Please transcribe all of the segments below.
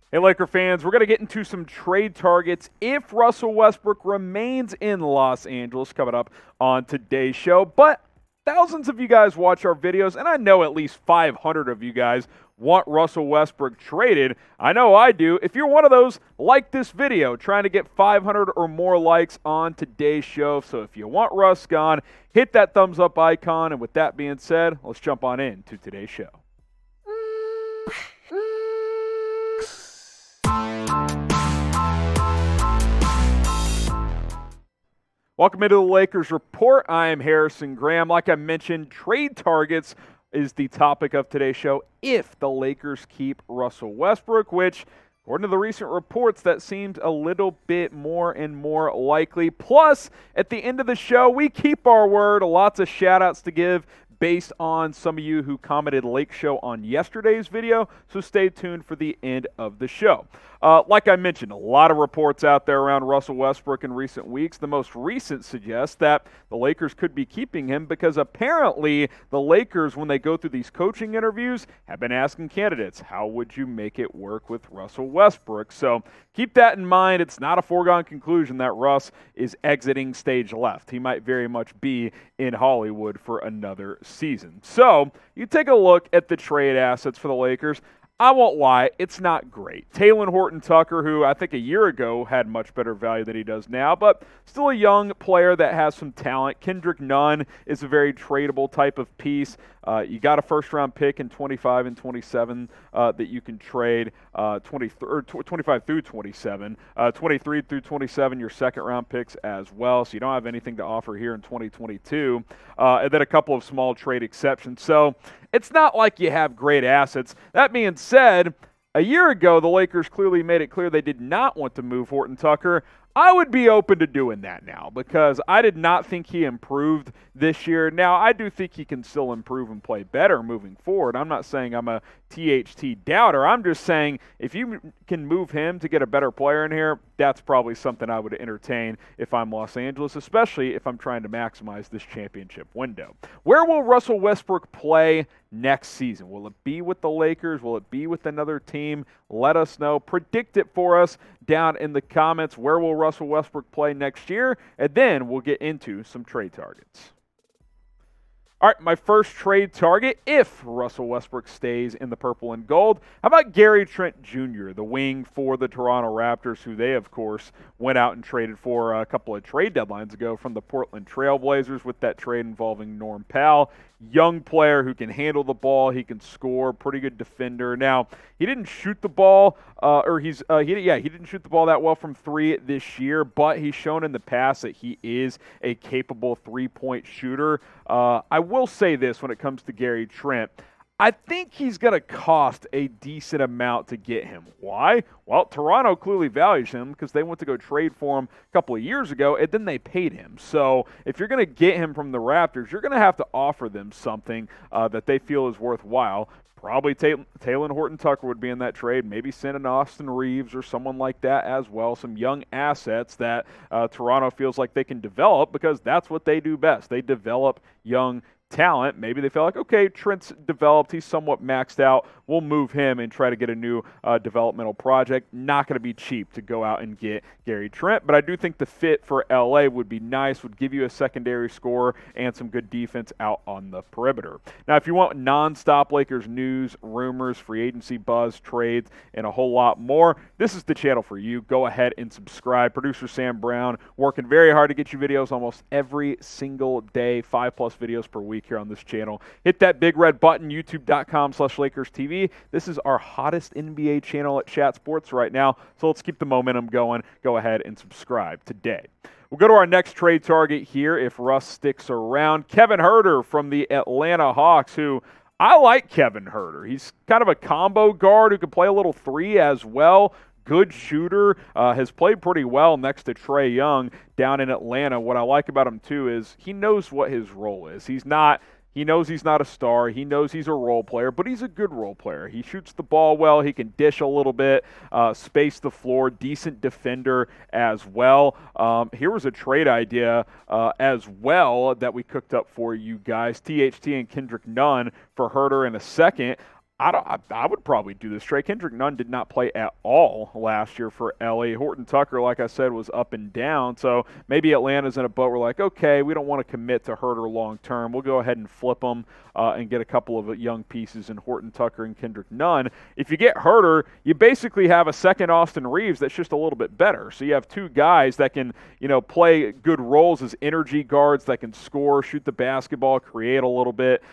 Hey, Laker fans, we're going to get into some trade targets if Russell Westbrook remains in Los Angeles coming up on today's show. But thousands of you guys watch our videos, and I know at least 500 of you guys want Russell Westbrook traded. I know I do. If you're one of those, like this video, trying to get 500 or more likes on today's show. So if you want Russ gone, hit that thumbs up icon. And with that being said, let's jump on in to today's show. Welcome into the Lakers Report. I am Harrison Graham. Like I mentioned, trade targets is the topic of today's show if the Lakers keep Russell Westbrook, which, according to the recent reports, that seems a little bit more and more likely. Plus, at the end of the show, we keep our word. Lots of shout-outs to give based on some of you who commented Lake Show on yesterday's video, so stay tuned for the end of the show. Like I mentioned, a lot of reports out there around Russell Westbrook in recent weeks. The most recent suggests that the Lakers could be keeping him because apparently the Lakers, when they go through these coaching interviews, have been asking candidates, how would you make it work with Russell Westbrook? So keep that in mind. It's not a foregone conclusion that Russ is exiting stage left. He might very much be in Hollywood for another season. So you take a look at the trade assets for the Lakers. I won't lie, it's not great. Talen Horton-Tucker, who I think a year ago had much better value than he does now, but still a young player that has some talent. Kendrick Nunn is a very tradable type of piece. You got a first-round pick in 25 and 27 that you can trade, 25 through 27, 23 through 27, your second-round picks as well, so you don't have anything to offer here in 2022, and then a couple of small trade exceptions. So it's not like you have great assets. That being said, a year ago, the Lakers clearly made it clear they did not want to move Horton-Tucker. I would be open to doing that now because I did not think he improved this year. Now, I do think he can still improve and play better moving forward. I'm not saying I'm a THT doubter. I'm just saying if you can move him to get a better player in here, that's probably something I would entertain if I'm Los Angeles, especially if I'm trying to maximize this championship window. Where will Russell Westbrook play next season? Will it be with the Lakers? Will it be with another team? Let us know. Predict it for us down in the comments. Where will Russell Westbrook play next year? And then we'll get into some trade targets. All right, my first trade target, if Russell Westbrook stays in the purple and gold, how about Gary Trent Jr., the wing for the Toronto Raptors, who they, of course, went out and traded for a couple of trade deadlines ago from the Portland Trail Blazers with that trade involving Norm Powell. Young player who can handle the ball, he can score, pretty good defender. Now, he didn't shoot the ball, he didn't shoot the ball that well from three this year, but he's shown in the past that he is a capable three-point shooter. I will say this when it comes to Gary Trent. I think he's going to cost a decent amount to get him. Why? Well, Toronto clearly values him because they went to go trade for him a couple of years ago, and then they paid him. So if you're going to get him from the Raptors, you're going to have to offer them something that they feel is worthwhile. Probably Talen Horton-Tucker would be in that trade. Maybe send an Austin Reeves or someone like that as well. Some young assets that Toronto feels like they can develop because that's what they do best. They develop young talent. Maybe they feel like, okay, Trent's developed, he's somewhat maxed out, we'll move him and try to get a new developmental project. Not going to be cheap to go out and get Gary Trent, but I do think the fit for LA would be nice, would give you a secondary scorer and some good defense out on the perimeter. Now, if you want nonstop Lakers news, rumors, free agency buzz, trades, and a whole lot more, this is the channel for you. Go ahead and subscribe. Producer Sam Brown working very hard to get you videos almost every single day, 5+ videos per week here on this channel. Hit that big red button, youtube.com/LakersTV. This is our hottest NBA channel at Chat Sports right now, so let's keep the momentum going. Go ahead and subscribe today. We'll go to our next trade target here if Russ sticks around. Kevin Huerter from the Atlanta Hawks, who I like Kevin Huerter. He's kind of a combo guard who can play a little three as well. Good shooter, has played pretty well next to Trae Young down in Atlanta. What I like about him, too, is he knows what his role is. He knows he's not a star. He knows he's a role player, but he's a good role player. He shoots the ball well. He can dish a little bit, space the floor, decent defender as well. Here was a trade idea as well that we cooked up for you guys. THT and Kendrick Nunn for Huerter in a second. I would probably do this trade. Kendrick Nunn did not play at all last year for LA. Horton Tucker, like I said, was up and down. So maybe Atlanta's in a boat. We're like, okay, we don't want to commit to Huerter long term. We'll go ahead and flip them and get a couple of young pieces in Horton Tucker and Kendrick Nunn. If you get Huerter, you basically have a second Austin Reeves that's just a little bit better. So you have two guys that can, play good roles as energy guards that can score, shoot the basketball, create a little bit.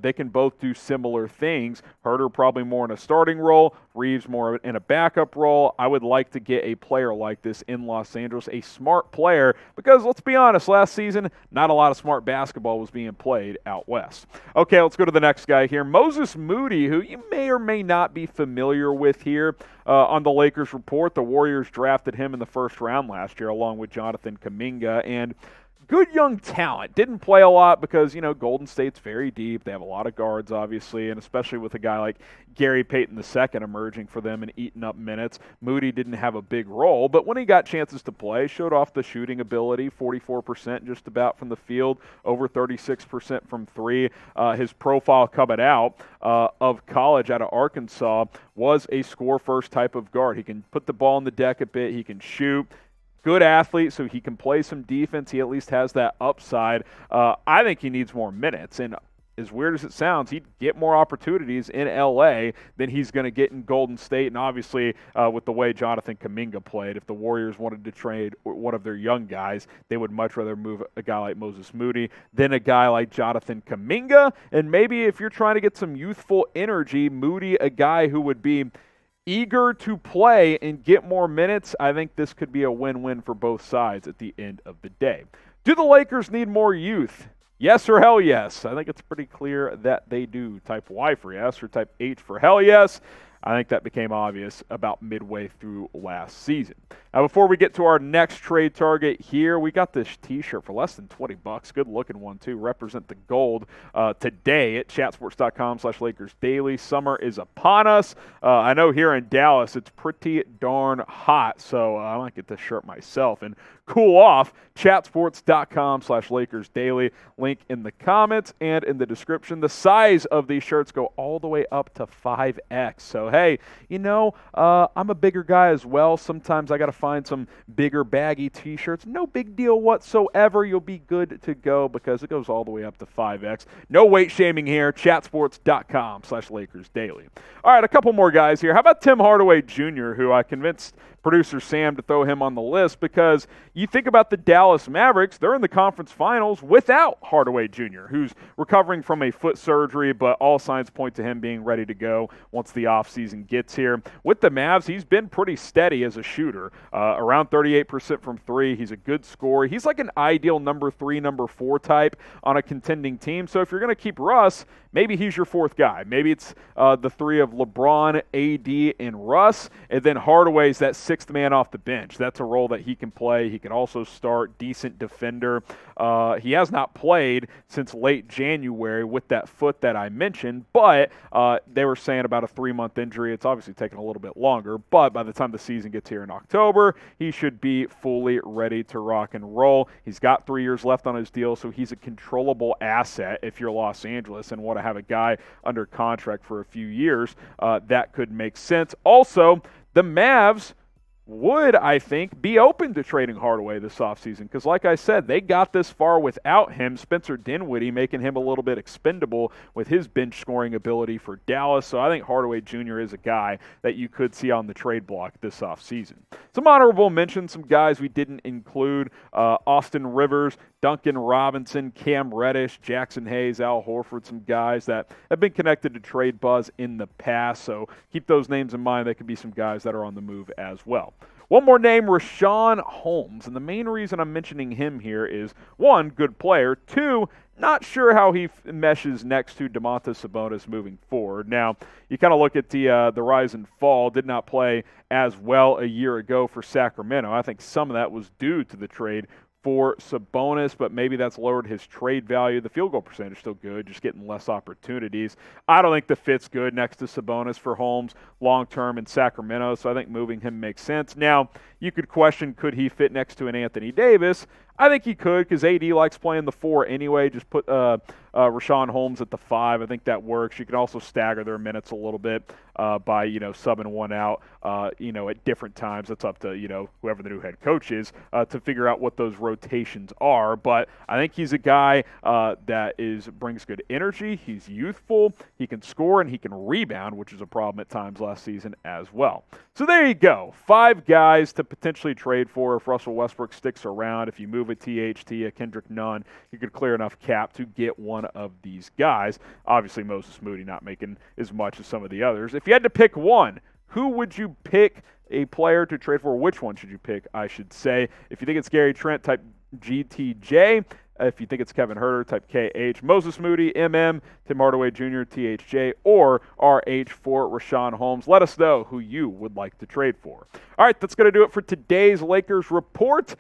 They can both do similar things. Huerter probably more in a starting role, Reeves more in a backup role. I would like to get a player like this in Los Angeles, a smart player, because let's be honest, last season, not a lot of smart basketball was being played out west. Okay, let's go to the next guy here. Moses Moody, who you may or may not be familiar with here on the Lakers report. The Warriors drafted him in the first round last year along with Jonathan Kuminga, and good young talent. Didn't play a lot because, Golden State's very deep. They have a lot of guards, obviously, and especially with a guy like Gary Payton II emerging for them and eating up minutes. Moody didn't have a big role, but when he got chances to play, showed off the shooting ability, 44% just about from the field, over 36% from three. His profile coming out of college out of Arkansas was a score-first type of guard. He can put the ball on the deck a bit. He can shoot. Good athlete, so he can play some defense. He at least has that upside. I think he needs more minutes, and as weird as it sounds, he'd get more opportunities in L.A. than he's going to get in Golden State, and obviously with the way Jonathan Kuminga played, if the Warriors wanted to trade one of their young guys, they would much rather move a guy like Moses Moody than a guy like Jonathan Kuminga, and maybe if you're trying to get some youthful energy, Moody, a guy who would be eager to play and get more minutes, I think this could be a win-win for both sides at the end of the day. Do the Lakers need more youth? Yes or hell yes? I think it's pretty clear that they do. Type Y for yes or type H for hell yes. I think that became obvious about midway through last season. Now, before we get to our next trade target here, we got this T-shirt for less than $20. Good looking one too. Represent the gold today at chatsports.com/LakersDaily. Summer is upon us. I know here in Dallas it's pretty darn hot, so I might get this shirt myself and cool off. Chatsports.com/LakersDaily. Link in the comments and in the description. The size of these shirts go all the way up to 5X. So hey, I'm a bigger guy as well. Sometimes I got to find some bigger baggy T-shirts. No big deal whatsoever. You'll be good to go because it goes all the way up to 5X. No weight shaming here. Chatsports.com/LakersDaily. All right, a couple more guys here. How about Tim Hardaway Jr., who I convinced producer Sam to throw him on the list because you think about the Dallas Mavericks, they're in the conference finals without Hardaway Jr., who's recovering from a foot surgery, but all signs point to him being ready to go once the offseason gets here. With the Mavs, he's been pretty steady as a shooter, around 38% from three. He's a good scorer. He's like an ideal number 3, number 4 type on a contending team. So if you're going to keep Russ, maybe he's your fourth guy. Maybe it's the three of LeBron, AD, and Russ, and then Hardaway's that sixth man off the bench. That's a role that he can play. He can also start, decent defender. He has not played since late January with that foot that I mentioned, but they were saying about a 3-month injury. It's obviously taken a little bit longer, but by the time the season gets here in October, he should be fully ready to rock and roll. He's got 3 years left on his deal, so he's a controllable asset if you're Los Angeles and want to have a guy under contract for a few years. That could make sense. Also, the Mavs would, I think, be open to trading Hardaway this offseason because, like I said, they got this far without him. Spencer Dinwiddie making him a little bit expendable with his bench scoring ability for Dallas. So I think Hardaway Jr. is a guy that you could see on the trade block this offseason. Some honorable mentions, some guys we didn't include, Austin Rivers, Duncan Robinson, Cam Reddish, Jackson Hayes, Al Horford, some guys that have been connected to trade buzz in the past. So keep those names in mind. They could be some guys that are on the move as well. One more name, Richaun Holmes, and the main reason I'm mentioning him here is, 1, good player, 2, not sure how he meshes next to Domantas Sabonis moving forward. Now, you kind of look at the rise and fall, did not play as well a year ago for Sacramento. I think some of that was due to the trade for Sabonis, but maybe that's lowered his trade value. The field goal percentage is still good, just getting less opportunities. I don't think the fit's good next to Sabonis for Holmes long-term in Sacramento, so I think moving him makes sense. Now, you could question, could he fit next to an Anthony Davis? I think he could because AD likes playing the 4 anyway. Just put Richaun Holmes at the 5. I think that works. You can also stagger their minutes a little bit by, subbing one out, at different times. That's up to, whoever the new head coach is to figure out what those rotations are. But I think he's a guy that brings good energy. He's youthful. He can score and he can rebound, which is a problem at times last season as well. So there you go. 5 guys to potentially trade for if Russell Westbrook sticks around. If you move a THT, a Kendrick Nunn, you could clear enough cap to get one of these guys. Obviously, Moses Moody not making as much as some of the others. If you had to pick one, who would you pick a player to trade for? Which one should you pick, I should say? If you think it's Gary Trent, type GTJ. If you think it's Kevin Huerter, type KH. Moses Moody, MM, Tim Hardaway Jr., THJ, or RH for Richaun Holmes. Let us know who you would like to trade for. All right, that's going to do it for today's Lakers Report.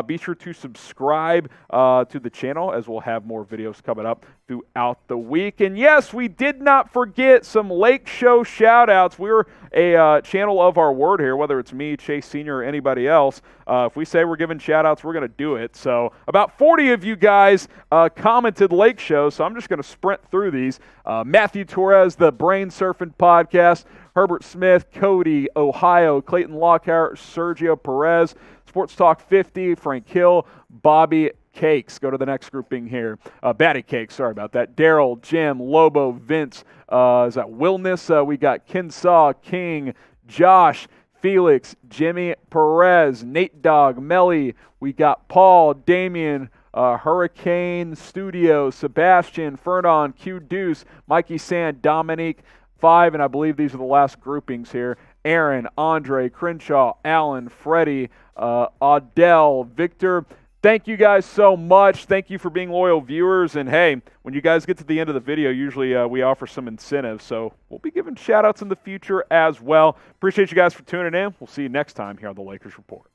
Be sure to subscribe to the channel as we'll have more videos coming up throughout the week. And yes, we did not forget some Lake Show shout-outs. We're a channel of our word here, whether it's me, Chase Sr., or anybody else. If we say we're giving shout-outs, we're going to do it. So about 40 of you guys commented Lake Show, so I'm just going to sprint through these. Matthew Torres, the Brain Surfing Podcast, Herbert Smith, Cody, Ohio, Clayton Lockhart, Sergio Perez, Sports Talk 50, Frank Hill, Bobby Cakes. Go to the next grouping here. Batty Cakes, sorry about that. Daryl, Jim, Lobo, Vince. Is that Wilness? We got Kinsaw, King, Josh, Felix, Jimmy Perez, Nate Dogg, Melly. We got Paul, Damian, Hurricane Studio, Sebastian, Fernon, Q Deuce, Mikey Sand, Dominique, 5, and I believe these are the last groupings here. Aaron, Andre, Crenshaw, Allen, Freddie, Adele, Victor. Thank you guys so much. Thank you for being loyal viewers. And hey, when you guys get to the end of the video, usually we offer some incentives. So we'll be giving shout outs in the future as well. Appreciate you guys for tuning in. We'll see you next time here on the Lakers Report.